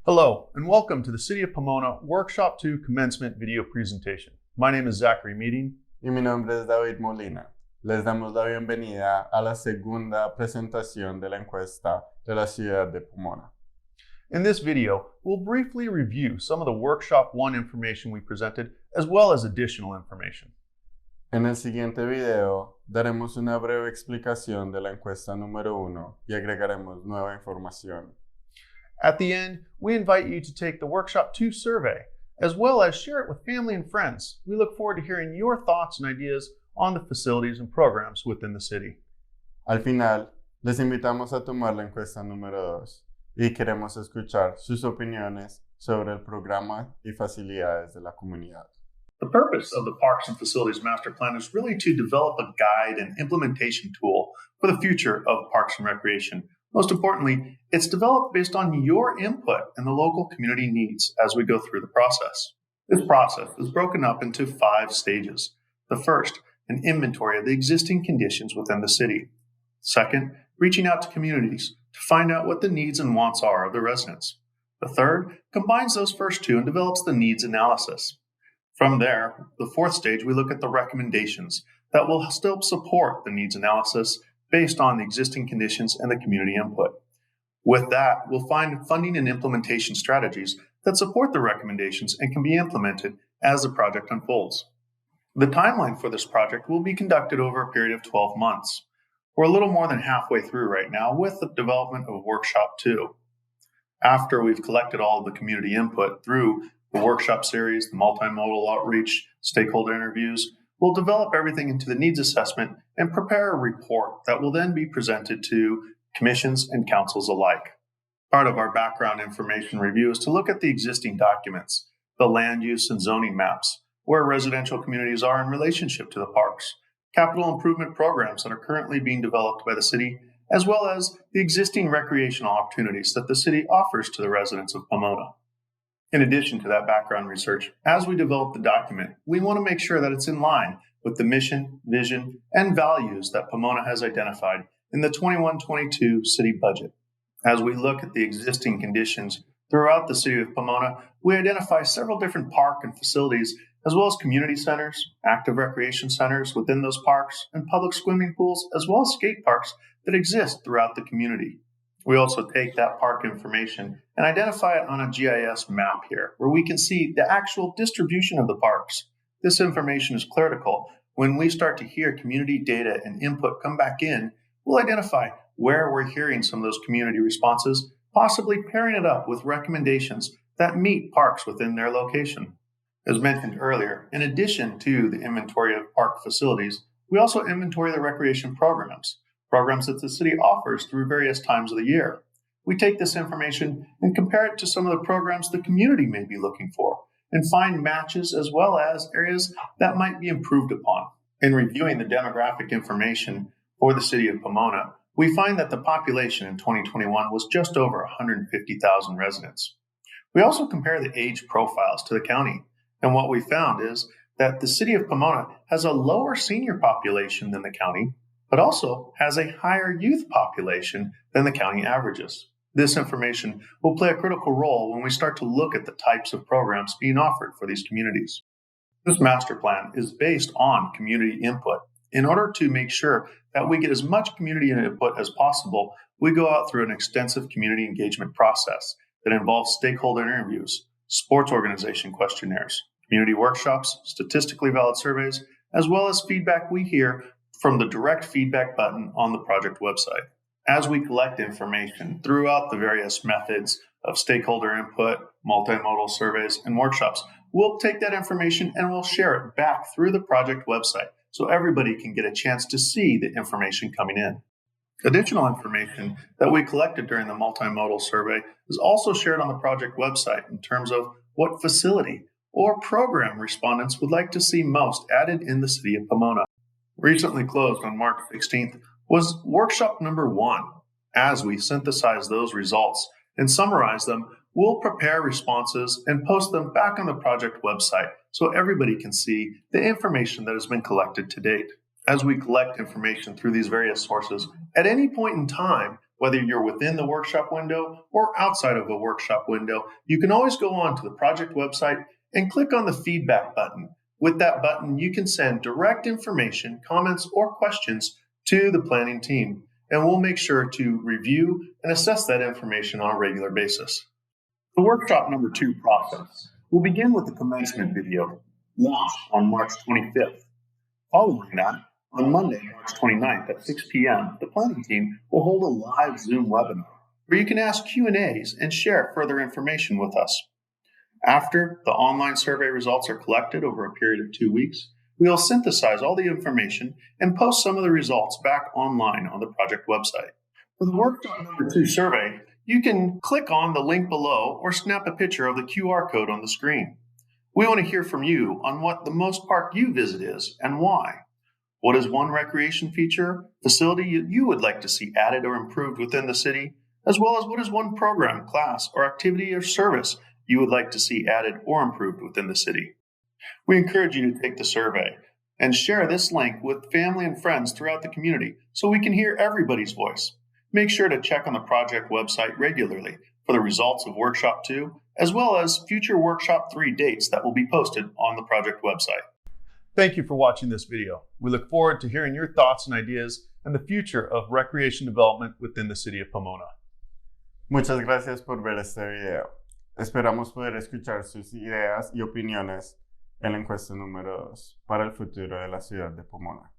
Hello, and welcome to the City of Pomona Workshop 2 Commencement video presentation. My name is Zachary Meading. Y mi nombre es David Molina. Les damos la bienvenida a la segunda presentación de la encuesta de la ciudad de Pomona. In this video, we'll briefly review some of the Workshop 1 information we presented, as well as additional information. En el siguiente video, daremos una breve explicación de la encuesta número 1 y agregaremos nueva información. At the end, we invite you to take the Workshop 2 survey, as well as share it with family and friends. We look forward to hearing your thoughts and ideas on the facilities and programs within the city. Al final, les invitamos a tomar la encuesta número 2 y queremos escuchar sus opiniones sobre el programa y facilidades de la comunidad. The purpose of the Parks and Facilities Master Plan is really to develop a guide and implementation tool for the future of parks and recreation. Most importantly, it's developed based on your input and the local community needs as we go through the process. This process is broken up into 5 stages. The first, an inventory of the existing conditions within the city. Second, reaching out to communities to find out what the needs and wants are of the residents. The third combines those first 2 and develops the needs analysis. From there, the 4th stage, we look at the recommendations that will still support the needs analysis based on the existing conditions and the community input. With that, we'll find funding and implementation strategies that support the recommendations and can be implemented as the project unfolds. The timeline for this project will be conducted over a period of 12 months. We're a little more than halfway through right now with the development of Workshop 2. After we've collected all of the community input through the workshop series, the multimodal outreach, stakeholder interviews, we'll develop everything into the needs assessment and prepare a report that will then be presented to commissions and councils alike. Part of our background information review is to look at the existing documents, the land use and zoning maps, where residential communities are in relationship to the parks, capital improvement programs that are currently being developed by the city, as well as the existing recreational opportunities that the city offers to the residents of Pomona. In addition to that background research, as we develop the document, we want to make sure that it's in line with the mission, vision, and values that Pomona has identified in the 21-22 city budget. As we look at the existing conditions throughout the city of Pomona, we identify several different park and facilities, as well as community centers, active recreation centers within those parks, and public swimming pools, as well as skate parks that exist throughout the community. We also take that park information and identify it on a GIS map here, where we can see the actual distribution of the parks. This information is critical. When we start to hear community data and input come back in, we'll identify where we're hearing some of those community responses, possibly pairing it up with recommendations that meet parks within their location. As mentioned earlier, in addition to the inventory of park facilities, we also inventory the recreation programs that the city offers through various times of the year. We take this information and compare it to some of the programs the community may be looking for and find matches as well as areas that might be improved upon. In reviewing the demographic information for the city of Pomona, we find that the population in 2021 was just over 150,000 residents. We also compare the age profiles to the county, and what we found is that the city of Pomona has a lower senior population than the county, but also has a higher youth population than the county averages. This information will play a critical role when we start to look at the types of programs being offered for these communities. This master plan is based on community input. In order to make sure that we get as much community input as possible, we go out through an extensive community engagement process that involves stakeholder interviews, sports organization questionnaires, community workshops, statistically valid surveys, as well as feedback we hear from the direct feedback button on the project website. As we collect information throughout the various methods of stakeholder input, multimodal surveys, and workshops, we'll take that information and we'll share it back through the project website so everybody can get a chance to see the information coming in. Additional information that we collected during the multimodal survey is also shared on the project website in terms of what facility or program respondents would like to see most added in the city of Pomona. Recently closed on March 16th was workshop number 1. As we synthesize those results and summarize them, we'll prepare responses and post them back on the project website so everybody can see the information that has been collected to date. As we collect information through these various sources, at any point in time, Whether you're within the workshop window or outside of a workshop window, you can always go on to the project website and click on the feedback button. With that button, you can send direct information, comments, or questions to the planning team, and we'll make sure to review and assess that information on a regular basis. The workshop number 2 process will begin with the commencement video, launched on March 25th. Following that, on Monday, March 29th at 6 p.m., the planning team will hold a live Zoom webinar where you can ask Q&As and share further information with us. After the online survey results are collected over a period of 2 weeks, we will synthesize all the information and post some of the results back online on the project website. For the workshop number 2 survey, you can click on the link below or snap a picture of the QR code on the screen. We want to hear from you on what the most park you visit is and why. What is one recreation feature, facility you would like to see added or improved within the city, as well as what is one program, class, or activity or service you would like to see added or improved within the city. We encourage you to take the survey and share this link with family and friends throughout the community so we can hear everybody's voice. Make sure to check on the project website regularly for the results of Workshop 2, as well as future Workshop 3 dates that will be posted on the project website. Thank you for watching this video. We look forward to hearing your thoughts and ideas and the future of recreation development within the city of Pomona. Muchas gracias por ver este video. Esperamos poder escuchar sus ideas y opiniones en la encuesta número 2 para el futuro de la ciudad de Pomona.